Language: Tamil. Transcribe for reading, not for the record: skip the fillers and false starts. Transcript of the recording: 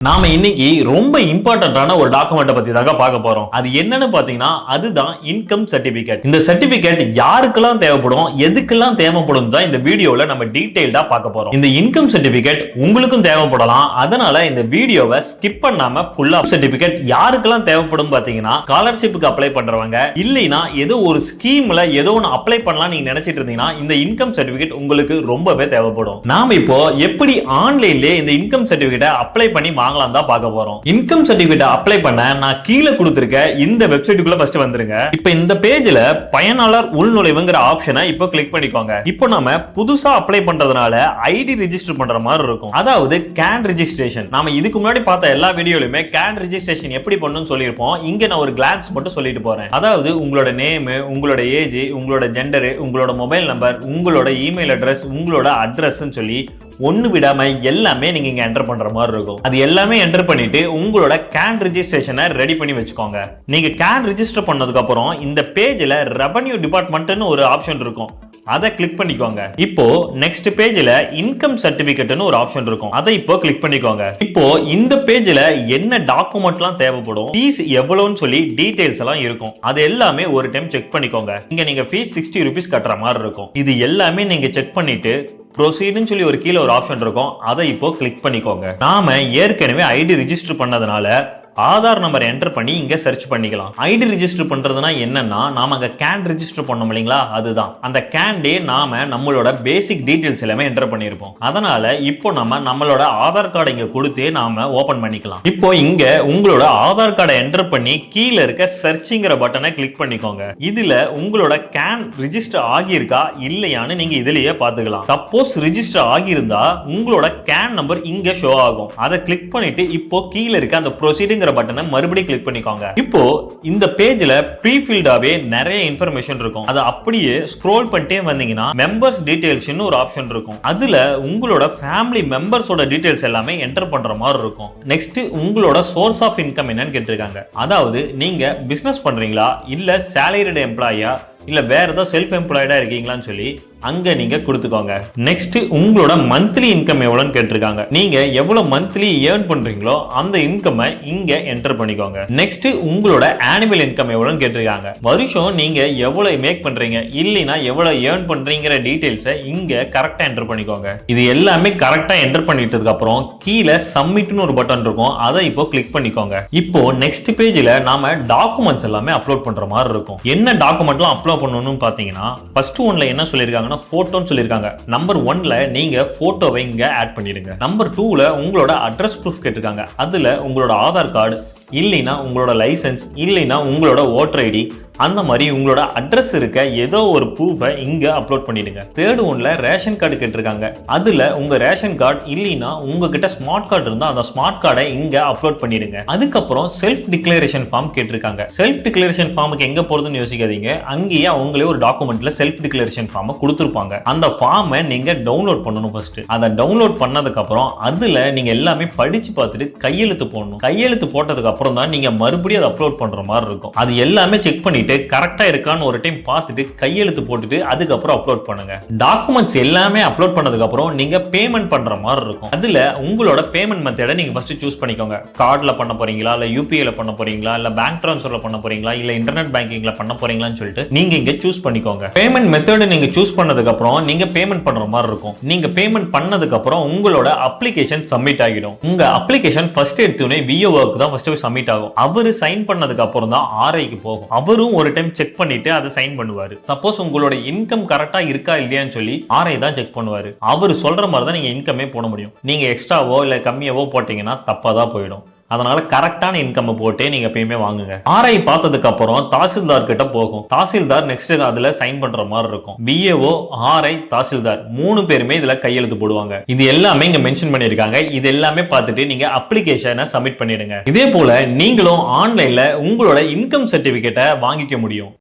நாம இன்னைக்கு ரொம்ப இம்பார்ட்டன்டான ஒரு டாக்குமெண்ட்டை பத்தி தாங்க பார்க்க போறோம். அது என்னன்னு பாத்தீங்கன்னா அதுதான் இன்கம் சர்டிபிகேட். இந்த சர்டிபிகேட் யாருக்கெல்லாம் தேவைப்படும், எதுக்கெல்லாம் தேவைப்படும் தான் இந்த வீடியோல நம்ம டீடைல்டா பார்க்க போறோம். இந்த இன்கம் சர்டிபிகேட் உங்களுக்கும் தேவைப்படலாம். அதனால இந்த வீடியோவை ஸ்கிப் பண்ணாம ஃபுல்லா சர்டிபிகேட் யாருக்கெல்லாம் தேவைப்படும் பாத்தீங்கன்னா ஸ்காலர்ஷிப்புக்கு அப்ளை பண்றவங்க, இல்லைனா ஏதோ ஒரு ஸ்கீம்ல ஏதோ ஒன்னு அப்ளை பண்ணலாம் நீங்க நினைச்சிட்டு இருந்தீங்கன்னா இந்த இன்கம் சர்டிபிகேட் உங்களுக்கு ரொம்பவே தேவைப்படும். நாம இப்போ எப்படி ஆன்லைன்லயே இந்த இன்கம் சர்டிபிகேட்டை அப்ளை பண்ணி வாங்கலாம் தான் பார்க்க போறோம். இன்கம் சர்டிபிகேட் அப்ளை பண்ண நான் கீழே கொடுத்திருக்க இந்த வெப்சைட்டுக்குள்ள ஃபர்ஸ்ட் வந்துருங்க. இப்போ இந்த பேஜ்ல பயனாளர் உள்நுழைவுங்கிற ஆப்ஷனை இப்போ கிளிக் பண்ணிக்கோங்க. இப்போ நாம புதுசா அப்ளை பண்றதுனால ஐடி ரெஜிஸ்டர் பண்ற மாதிரி இருக்கும். அதாவது கேன் ரெஜிஸ்ட்ரேஷன். நாம இதுக்கு முன்னாடி பார்த்த எல்லா வீடியோலயுமே கேன் ரெஜிஸ்ட்ரேஷன் எப்படி பண்ணணும்னு சொல்லியிருப்போம். இங்க நான் ஒரு கிளான்ஸ் மட்டும் சொல்லிட்டு போறேன். அதாவது உங்களோட நேம், உங்களோட ஏஜ், உங்களோட ஜெண்டர், உங்களோட மொபைல் நம்பர், உங்களோட இமெயில் அட்ரஸ், உங்களோட அட்ரஸ்ன்னு சொல்லி ஒன்னு விடாம எல்லாமே நீங்க இங்க என்டர் பண்ற மாதிரி இருக்கும். அது எல்லாமே என்டர் பண்ணிட்டு உங்களோட கேன் ரெஜிஸ்ட்ரேஷனை ரெடி பண்ணி வச்சுக்கோங்க. நீங்க கேன் ரெஜிஸ்டர் பண்ணதுக்கு அப்புறம் இந்த பேஜ்ல ரெவென்யூ டிபார்ட்மெண்ட்னு ஒரு ஆப்ஷன் இருக்கும். அதை கிளிக் பண்ணிக்கோங்க. இப்போ நெக்ஸ்ட் பேஜ்ல இன்கம் சர்டிபிகேட்னு ஒரு ஆப்ஷன் இருக்கும். அதை இப்போ கிளிக் பண்ணிக்கோங்க. இப்போ இந்த பேஜ்ல என்ன டாக்குமெண்ட்லாம் தேவைப்படும், ஃபீஸ் எவ்வளவுன்னு சொல்லி டீடைல்ஸ் எல்லாம் இருக்கும். அது எல்லாமே ஒரு டைம் செக் பண்ணிக்கோங்க. இங்க நீங்க ஃபீஸ் 60 ரூபீஸ் கட்டுற மாதிரி இருக்கும். இது எல்லாமே நீங்க செக் பண்ணிட்டு ப்ரொசீட்னு சொல்லி ஒரு கீழே ஒரு ஆப்ஷன் இருக்கும். அதை இப்போ கிளிக் பண்ணிக்கோங்க. நாம ஏற்கனவே ஐடி ரெஜிஸ்டர் பண்ணதுனால ஆதார் நம்பர் என்டர் பண்ணி இங்க சர்ச் பண்ணிக்கலாம். ஐடி ரெஜிஸ்டர் பண்றதுனா என்னன்னா நாம அங்க கேன் ரெஜிஸ்டர் பண்ணோம் இல்லைங்களா, அதுதான். அந்த கேன்டே நாம நம்மளோட பேசிக் டீடைல்ஸ் எல்லாமே என்டர் பண்ணிருப்போம். அதனால இப்போ நம்மளோட ஆதார் கார்டை இங்க கொடுத்து நாம ஓபன் பண்ணிக்கலாம். இப்போ இங்க உங்களோட ஆதார் கார்டை என்டர் பண்ணி கீழே இருக்க சர்ச்ங்கிற பட்டனை கிளிக் பண்ணிக்கோங்க. இதுல உங்களோட கேன் ரெஜிஸ்டர் ஆகியிருக்கா இல்லையான்னு நீங்க இதுலயே பாத்துக்கலாம். சப்போஸ் ரெஜிஸ்டர் ஆகியிருந்தா உங்களோட கேன் நம்பர் இங்க ஷோ ஆகும். அதை கிளிக் பண்ணிட்டு இப்போ கீழே இருக்க அந்த ப்ரொசீடிங் பட்டனை மறுபடியும் கிளிக் பண்ணிக்கோங்க. இப்போ இந்த பேஜ்ல ப்ரீஃபில்டாவே நிறைய இன்ஃபர்மேஷன் இருக்கும். அதை அப்படியே ஸ்க்ரோல் பண்ணிட்டே வந்தீங்கன்னா மெம்பர்ஸ் டீடைல்ஸ்னு ஒரு ஆப்ஷன் இருக்கும். அதுல உங்களோட ஃபேமிலி மெம்பர்ஸோட டீடைல்ஸ் எல்லாமே என்டர் பண்ற மாதிரி இருக்கும். நெக்ஸ்ட் உங்களோட சோர்ஸ் ஆஃப் இன்கம் என்னன்னு கேட்டிருக்காங்க. அதாவது நீங்க பிசினஸ் பண்றீங்களா, இல்ல சேலரிடு எம்ப்ளாயா, இல்ல வேற ஏதாவது செல்ஃப் எம்ப்ளாய்டா இருக்கீங்களான்னு சொல்லி அங்க நீங்க கொடுத்துக்கோங்க. நெக்ஸ்ட் உங்களோட மந்த்லி இன்கம் எவ்வளவுன்னு கேட்டிருக்காங்க. நீங்க எவ்வளவு மந்த்லி ஏர்ன் பண்றீங்களோ அந்த இன்கம் இங்க என்டர் பண்ணிக்கோங்க. நெக்ஸ்ட் உங்களோட ஆனுவல் இன்கம் எவ்வளவுன்னு கேட்டிருக்காங்க. வருஷம் நீங்க எவ்வளவு மேக் பண்றீங்க இல்லைனா எவ்வளவு ஏர்ன் பண்றீங்கிற டீடைல்ஸ் இங்க கரெக்டா என்டர் பண்ணிக்கோங்க. இது எல்லாமே கரெக்டா என்டர் பண்ணிட்டதுக்கு அப்புறம் கீழே சப்மிட்னு ஒரு பட்டன் இருக்கும். அதை இப்போ கிளிக் பண்ணிக்கோங்க. இப்போ நெக்ஸ்ட் பேஜ்ல நாம டாக்குமெண்ட்ஸ் எல்லாமே அப்லோட் பண்ற மாதிரி இருக்கும். என்ன டாக்குமெண்ட்லாம் அப்லோட் பண்ணணும்னு பாத்தீங்கன்னா ஃபர்ஸ்ட் ஒன்ல என்ன சொல்லிருக்காங்க, போட்டோன்னு சொல்லிருக்காங்க. நம்பர் 1ல நீங்க போட்டோவை இங்க ஆட் பண்ணிடுங்க. நம்பர் 2ல உங்களோட அட்ரஸ் ப்ரூஃப் கேட்டிருக்காங்க. அதுல உங்களோட ஆதார் கார்டு இல்லைனா உங்களோட லைசன்ஸ் இல்லைனா உங்களோட ஓட்டர் ஐடி அந்த மாதிரி உங்களோட அட்ரஸ் இருக்க ஏதோ ஒரு ப்ரூஃபை இங்க அப்லோட் பண்ணிடுங்க. தேர்ட் ஒன்ல ரேஷன் கார்டு கேட்டிருக்காங்க. அதுல உங்க ரேஷன் கார்டு இல்லைனா உங்ககிட்ட ஸ்மார்ட் கார்டு இருந்தா அந்த ஸ்மார்ட் கார்டை இங்க அப்லோட் பண்ணிடுங்க. அதுக்கப்புறம் செல்ஃப் டிக்ளரேஷன் ஃபார்ம் கேட்டிருக்காங்க. செல்ஃப் டிக்ளரேஷன் ஃபார்முக்கு எங்க போறதுன்னு யோசிக்காதீங்க. அங்கேயே அவங்களே ஒரு டாக்குமெண்ட்ல செல்ஃப் டிக்ளரேஷன் ஃபார்மை கொடுத்துருப்பாங்க. அந்த ஃபார்மை நீங்க டவுன்லோட் பண்ணணும். ஃபர்ஸ்ட் அதை டவுன்லோட் பண்ணதுக்கு அப்புறம் அதுல நீங்க எல்லாமே படிச்சு பார்த்துட்டு கையெழுத்து போடணும். கையெழுத்து போட்டதுக்கு அப்புறம் தான் நீங்க மறுபடியும் அதை அப்லோட் பண்ற மாதிரி இருக்கும். அது எல்லாமே செக் பண்ணி கரெக்டா இருக்கான்னு ஒரு டைம் பார்த்துட்டு கையெழுத்து போட்டுட்டு அதுக்கப்புறம் அப்லோட் பண்ணுங்க. டாக்குமெண்ட்ஸ் எல்லாமே அப்லோட் பண்ணதுக்கு அப்புறம் நீங்க பேமெண்ட் பண்ற மாதிரி இருக்கும். அதுல உங்களோட பேமெண்ட் மெத்தடை நீங்க ஃபர்ஸ்ட் சூஸ் பண்ணிக்கோங்க. கார்டுல பண்ண போறீங்களா, இல்ல யூபிஐல பண்ண போறீங்களா, இல்ல பேங்க் ட்ரான்ஸ்ஃபர்ல பண்ண போறீங்களா, இல்ல இன்டர்நெட் பேங்கிங்ல பண்ண போறீங்களான்னு சொல்லிட்டு நீங்க இங்க சூஸ் பண்ணிக்கோங்க. பேமெண்ட் மெத்தட் நீங்க சூஸ் பண்ணதுக்கு அப்புறம் நீங்க பேமெண்ட் பண்ற மாதிரி இருக்கும். நீங்க பேமெண்ட் பண்ணதுக்கு அப்புறம் உங்களோட அப்ளிகேஷன் சப்மிட் ஆகிடும். உங்க அப்ளிகேஷன் ஃபர்ஸ்ட் எடுத்தோனே விஓக்கு தான் ஃபர்ஸ்ட் சப்மிட் ஆகும். அவரு சைன் பண்ணதுக்கு அப்புறம் தான் ஆர்ஐக்கு போகும். அவரும் ஒரு டைம் செக் பண்ணிட்டு அதை சைன் பண்ணுவாரு. சப்போஸ் உங்களோட இன்கம் கரெக்டா இருக்கா இல்லையான்னு சொல்லி ஆர்ஐ தான் செக் பண்ணுவாரு. அவர் சொல்ற மாதிரி தான் நீங்க இன்கமே போட முடியும். நீங்க எக்ஸ்ட்ராவோ இல்ல கம்மியாவோ போட்டீங்கன்னா தப்பா தான் போயிடும். அதனால கரெக்டான இன்கம் போட்டே நீங்க எப்பயுமே வாங்குங்க. ஆர்ஐ பார்த்ததுக்கு அப்புறம் தாசில்தார் கிட்ட போகும். தாசில்தார் நெக்ஸ்ட் அதுல சைன் பண்ற மாதிரி இருக்கும். பிஏஓ, ஆர்ஐ, தாசில்தார் 3 பேருமே இதுல கையெழுத்து போடுவாங்க. இது எல்லாமே இங்க மென்ஷன் பண்ணிருக்காங்க. இது எல்லாமே பார்த்துட்டு நீங்க அப்ளிகேஷனை சப்மிட் பண்ணிடுங்க. இதே போல நீங்களும் ஆன்லைன்ல உங்களோட இன்கம் சர்டிபிகேட்டை வாங்கிக்க முடியும்.